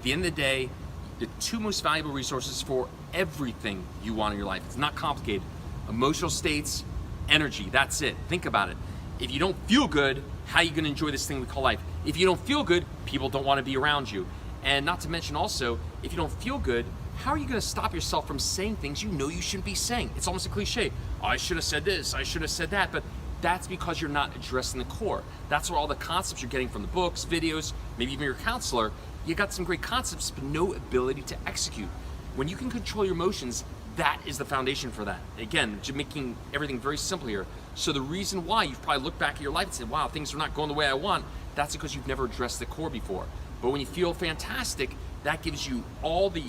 the end of the day, the two most valuable resources for everything you want in your life, it's not complicated. Emotional states, energy, that's it. Think about it. If you don't feel good, how are you gonna enjoy this thing we call life? If you don't feel good, people don't wanna be around you. And not to mention also, if you don't feel good, how are you gonna stop yourself from saying things you know you shouldn't be saying? It's almost a cliche. Oh, I should have said this, I should have said that, but that's because you're not addressing the core. That's where all the concepts you're getting from the books, videos, maybe even your counselor, you got some great concepts, but no ability to execute. When you can control your emotions, that is the foundation for that. Again, making everything very simple here. So the reason why you've probably looked back at your life and said, wow, things are not going the way I want, that's because you've never addressed the core before. But when you feel fantastic, that gives you all the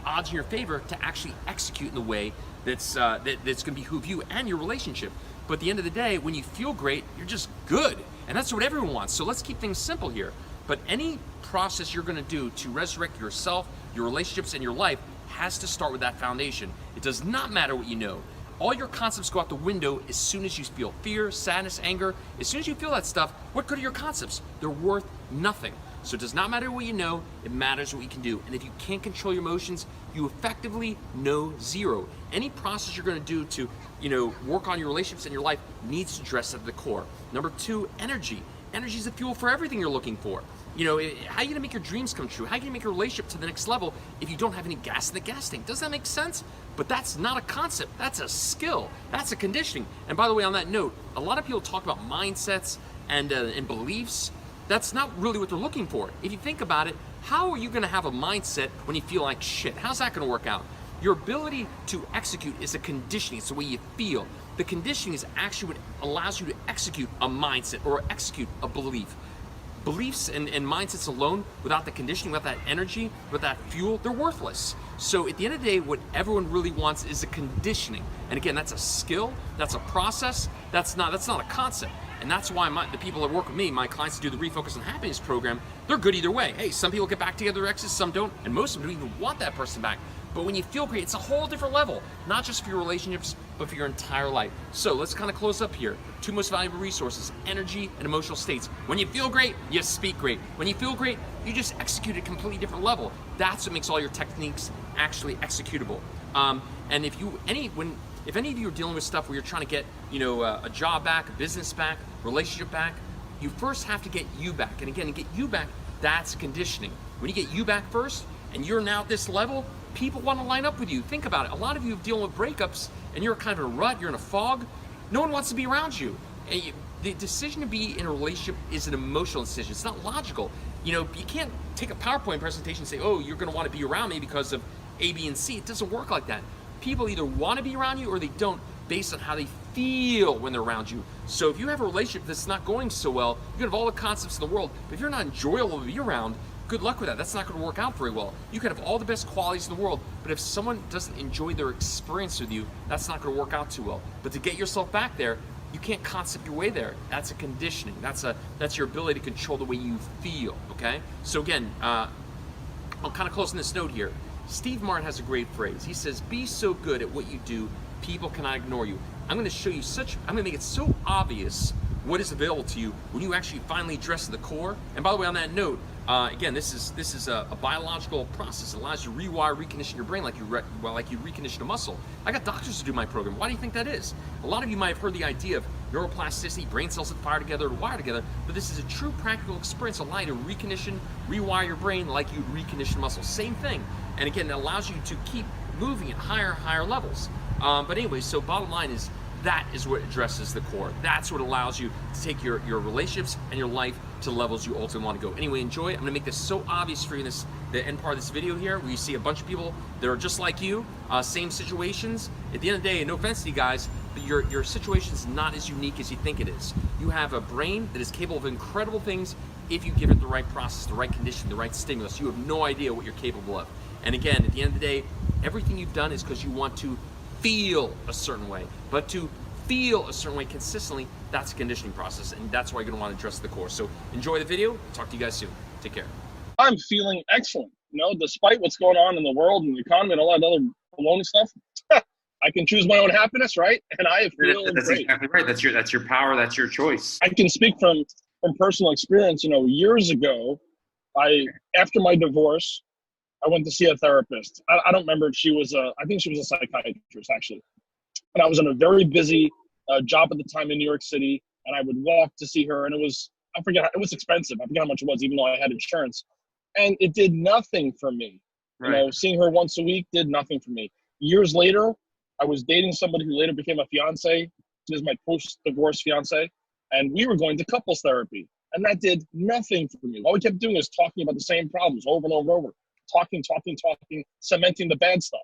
odds in your favor to actually execute in the way that's gonna behoove you and your relationship. But at the end of the day, when you feel great, you're just good. And that's what everyone wants. So let's keep things simple here. But any process you're gonna do to resurrect yourself, your relationships, and your life has to start with that foundation. It does not matter what you know. All your concepts go out the window as soon as you feel fear, sadness, anger. As soon as you feel that stuff, what good are your concepts? They're worth nothing. So it does not matter what you know, it matters what you can do. And if you can't control your emotions, you effectively know zero. Any process you're gonna do to work on your relationships and your life needs to address at the core. Number two, energy. Energy is the fuel for everything you're looking for. How are you gonna make your dreams come true? How are you gonna make your relationship to the next level if you don't have any gas in the gas tank? Does that make sense? But that's not a concept, that's a skill, that's a conditioning. And by the way, on that note, a lot of people talk about mindsets and beliefs. That's not really what they're looking for. If you think about it, how are you gonna have a mindset when you feel like shit? How's that gonna work out? Your ability to execute is a conditioning, it's the way you feel. The conditioning is actually what allows you to execute a mindset or execute a belief. Beliefs and mindsets alone, without the conditioning, without that energy, without that fuel, they're worthless. So at the end of the day, what everyone really wants is a conditioning. And again, that's a skill, that's a process, that's not a concept. And that's why the people that work with me, my clients that do the Refocus on Happiness program, they're good either way. Hey, some people get back together with exes, some don't, and most of them don't even want that person back. But when you feel great, it's a whole different level, not just for your relationships, but for your entire life. So let's kind of close up here. Two most valuable resources, energy and emotional states. When you feel great, you speak great. When you feel great, you just execute at a completely different level. That's what makes all your techniques actually executable. And if any of you are dealing with stuff where you're trying to get, a job back, a business back, relationship back, you first have to get you back. And again, to get you back, that's conditioning. When you get you back first, and you're now at this level, people want to line up with you. Think about it. A lot of you are dealing with breakups, and you're kind of in a rut, you're in a fog. No one wants to be around you. And the decision to be in a relationship is an emotional decision. It's not logical. You can't take a PowerPoint presentation and say, oh, you're going to want to be around me because of A, B, and C. It doesn't work like that. People either want to be around you or they don't, based on how they feel when they're around you. So if you have a relationship that's not going so well, you can have all the concepts in the world, but if you're not enjoyable to be around, good luck with that. That's not going to work out very well. You can have all the best qualities in the world, but if someone doesn't enjoy their experience with you, that's not going to work out too well. But to get yourself back there, you can't concept your way there. That's a conditioning. That's your ability to control the way you feel, okay? So again, I'll kind of close on this note here. Steve Martin has a great phrase. He says, be so good at what you do, people cannot ignore you. I'm going to show you I'm going to make it so obvious what is available to you when you actually finally address the core. And by the way, on that note, again, this is a biological process. It allows you to rewire, recondition your brain like you recondition a muscle. I got doctors to do my program. Why do you think that is? A lot of you might have heard the idea of neuroplasticity, brain cells that fire together or wire together, but this is a true practical experience allowing you to recondition, rewire your brain like you'd recondition muscle. Same thing. And again, it allows you to keep moving at higher levels. But anyway, so bottom line is, that is what addresses the core. That's what allows you to take your relationships and your life to levels you ultimately want to go. Anyway, enjoy. I'm going to make this so obvious for you in the end part of this video here, where you see a bunch of people that are just like you, same situations. At the end of the day, no offense to you guys, but your situation is not as unique as you think it is. You have a brain that is capable of incredible things if you give it the right process, the right condition, the right stimulus. You have no idea what you're capable of. And again, at the end of the day, everything you've done is because you want to feel a certain way. But to feel a certain way consistently, that's a conditioning process, and that's why you're going to want to address the core. So enjoy the video. Talk to you guys soon. Take care. I'm feeling excellent. Despite what's going on in the world and the economy and all that other baloney stuff, I can choose my own happiness, right? And I feel That's great. Exactly right. That's your power. That's your choice. I can speak from personal experience. Years ago, after my divorce, I went to see a therapist. I don't remember if she was I think she was a psychiatrist actually. And I was on a very busy job at the time in New York City, and I would walk to see her, and I forget, it was expensive. I forget how much it was, even though I had insurance. And it did nothing for me. Right. You know, seeing her once a week did nothing for me. Years later, I was dating somebody who later became a fiance. This is my post-divorce fiance, and we were going to couples therapy, and that did nothing for me. All we kept doing is talking about the same problems over and over and over, talking, cementing the bad stuff,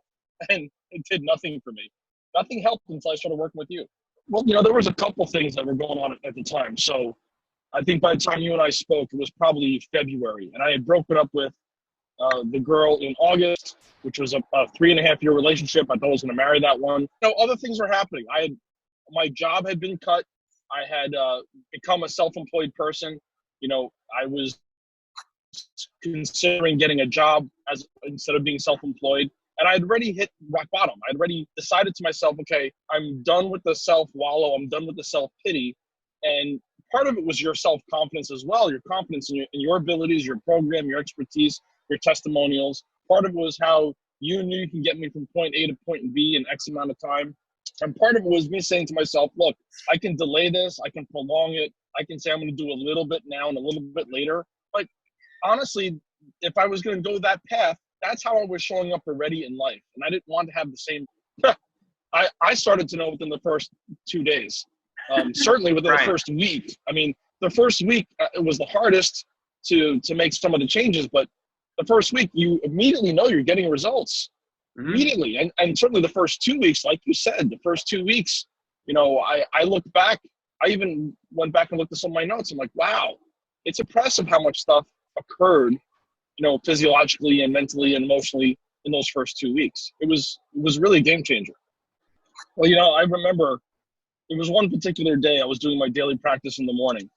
and it did nothing for me. Nothing helped until I started working with you. Well, you know, there was a couple things that were going on at the time. So I think by the time you and I spoke, it was probably February, and I had broken up with the girl in August, which was a 3.5-year relationship. I thought I was going to marry that one. You know, other things were happening. My job had been cut. I had become a self-employed person. You know, I was considering getting a job instead of being self-employed. And I'd already hit rock bottom. I'd already decided to myself, okay, I'm done with the self-wallow. I'm done with the self-pity. And part of it was your self-confidence as well, your confidence in your abilities, your program, your expertise, your testimonials. Part of it was how you knew you can get me from point A to point B in X amount of time. And part of it was me saying to myself, look, I can delay this. I can prolong it. I can say I'm going to do a little bit now and a little bit later. Like, honestly, if I was going to go that path, that's how I was showing up already in life. And I didn't want to have the same. I started to know within the first 2 days, certainly within Right. the first week. I mean, the first week, it was the hardest to make some of the changes. But the first week, you immediately know you're getting results. Mhm. Immediately. And certainly the first 2 weeks, like you said, the first 2 weeks, you know, I look back. I even went back and looked at some of my notes. I'm like, wow, it's impressive how much stuff occurred, you know, physiologically and mentally and emotionally in those first 2 weeks. It was really a game changer. Well, you know, I remember it was one particular day I was doing my daily practice in the morning,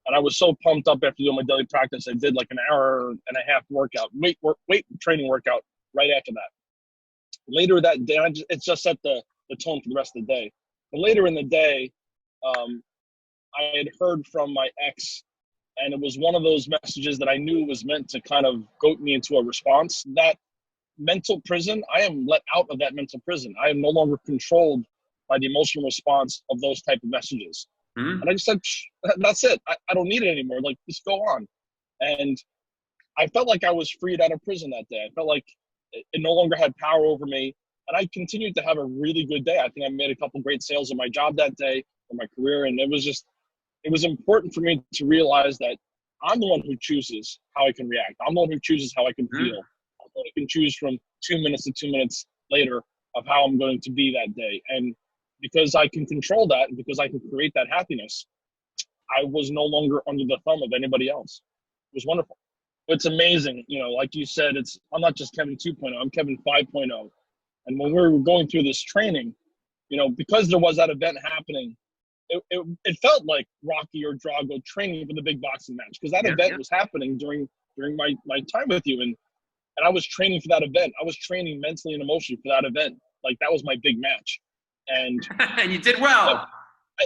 and I was so pumped up after doing my daily practice. I did like an hour and a half workout, weight training workout right after that. Later that day, it just set the tone for the rest of the day. But later in the day, I had heard from my ex, and it was one of those messages that I knew was meant to kind of goat me into a response. That mental prison, I am let out of that mental prison. I am no longer controlled by the emotional response of those type of messages. Mhm. And I just said, that's it. I don't need it anymore. Like, just go on. And I felt like I was freed out of prison that day. I felt like it no longer had power over me. And I continued to have a really good day. I think I made a couple great sales in my job that day for my career. And it was important for me to realize that I'm the one who chooses how I can react. I'm the one who chooses how I can feel. I'm the one who can choose from 2 minutes to 2 minutes later of how I'm going to be that day. And because I can control that, and because I can create that happiness, I was no longer under the thumb of anybody else. It was wonderful. It's amazing. You know, like you said, I'm not just Kevin 2.0, I'm Kevin 5.0. And when we were going through this training, you know, because there was that event happening, it felt like Rocky or Drago training for the big boxing match, because that Yeah, event yeah. was happening during my time with you, and I was training for that event. I was training mentally and emotionally for that event. Like, that was my big match, and And you did well.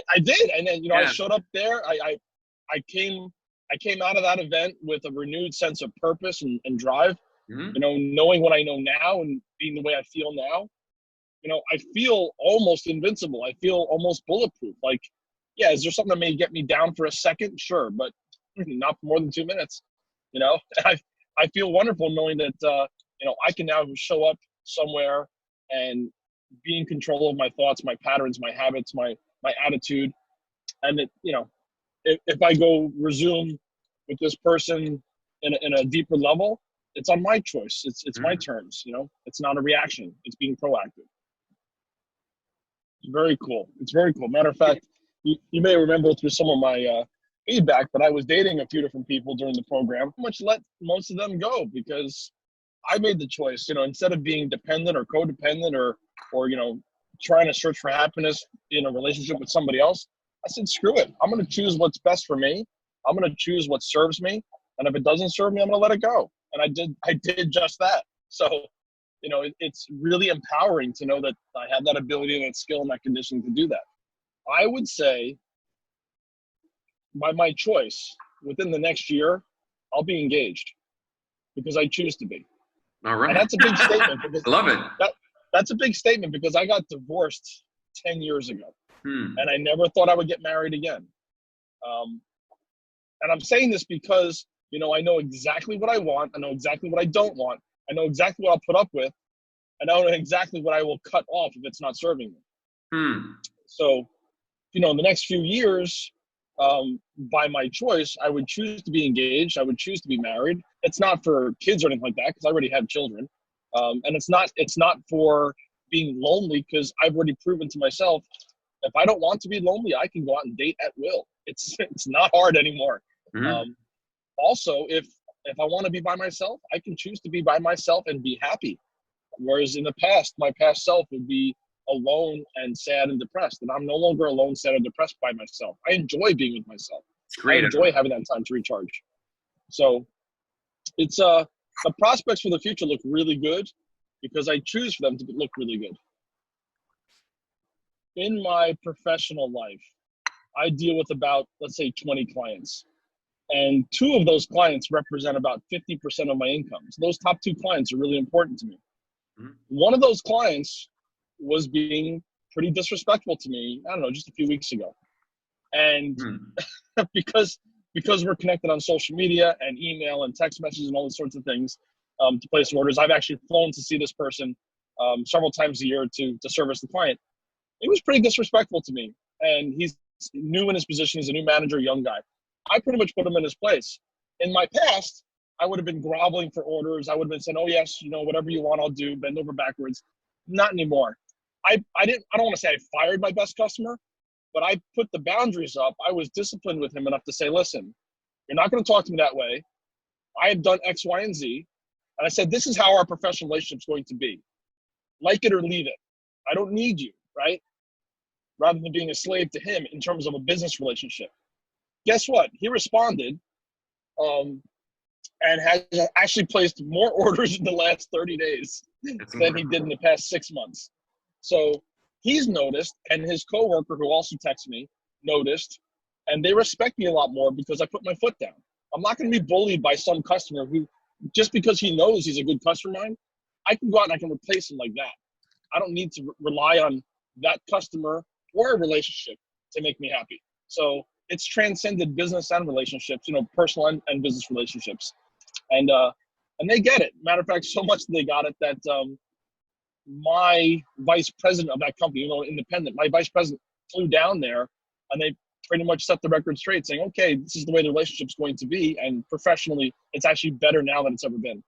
I did. And then, you know, I Yeah. showed up there. I came out of that event with a renewed sense of purpose and drive. Mhm. You know, knowing what I know now and being the way I feel now, you know, I feel almost invincible. I feel almost bulletproof. Like, yeah, is there something that may get me down for a second? Sure, but not for more than 2 minutes. You know, I feel wonderful knowing that, you know, I can now show up somewhere and be in control of my thoughts, my patterns, my habits, my attitude. And it, you know, if I go resume with this person in a deeper level, it's on my choice. It's my terms. You know, it's not a reaction. It's being proactive. It's very cool. It's very cool. Matter of fact, you may remember through some of my feedback, but I was dating a few different people during the program. I much let most of them go because I made the choice. You know, instead of being dependent or codependent or you know, trying to search for happiness in a relationship with somebody else, I said, screw it. I'm going to choose what's best for me. I'm going to choose what serves me, and if it doesn't serve me, I'm going to let it go. And I did just that. So, you know, it's really empowering to know that I have that ability and that skill and that conditioning to do that. I would say, by my choice, within the next year, I'll be engaged because I choose to be. All right. And that's a big statement because I love it. that's a big statement because I got divorced 10 years ago, Hmm. and I never thought I would get married again. And I'm saying this because, you know, I know exactly what I want. I know exactly what I don't want. I know exactly what I'll put up with. And I know exactly what I will cut off if it's not serving me. Hmm. So, you know, in the next few years, by my choice, I would choose to be engaged. I would choose to be married. It's not for kids or anything like that because I already have children. And it's not for being lonely because I've already proven to myself, if I don't want to be lonely, I can go out and date at will. It's not hard anymore. Hmm. Also, if I want to be by myself, I can choose to be by myself and be happy. Whereas in the past, my past self would be alone and sad and depressed. And I'm no longer alone, sad, and depressed by myself. I enjoy being with myself. It's I great. enjoy having that time to recharge. So it's the prospects for the future look really good because I choose for them to look really good. In my professional life, I deal with about, let's say, 20 clients. And 2 of those clients represent about 50% of my income. So those top 2 clients are really important to me. Mhm. One of those clients was being pretty disrespectful to me, I don't know, just a few weeks ago. And Hmm. because we're connected on social media and email and text messages and all these sorts of things to place orders, I've actually flown to see this person several times a year to service the client. He was pretty disrespectful to me. And he's new in his position. He's a new manager, young guy. I pretty much put him in his place. In my past, I would have been groveling for orders. I would have been saying, oh, yes, you know, whatever you want, I'll do, bend over backwards. Not anymore. I don't want to say I fired my best customer, but I put the boundaries up. I was disciplined with him enough to say, listen, you're not going to talk to me that way. I have done X, Y, and Z. And I said, this is how our professional relationship's going to be. Like it or leave it. I don't need you, right? Rather than being a slave to him in terms of a business relationship. Guess what? He responded and has actually placed more orders in the last 30 days than he did in the past 6 months. So he's noticed, and his coworker, who also texted me, noticed, and they respect me a lot more because I put my foot down. I'm not going to be bullied by some customer who, just because he knows he's a good customer of mine, I can go out and I can replace him like that. I don't need to rely on that customer or a relationship to make me happy. So it's transcended business and relationships, you know, personal and business relationships. And they get it. Matter of fact, so much they got it that my vice president of that company, you know, independent, my vice president flew down there and they pretty much set the record straight saying, okay, this is the way the relationship's going to be. And professionally, it's actually better now than it's ever been.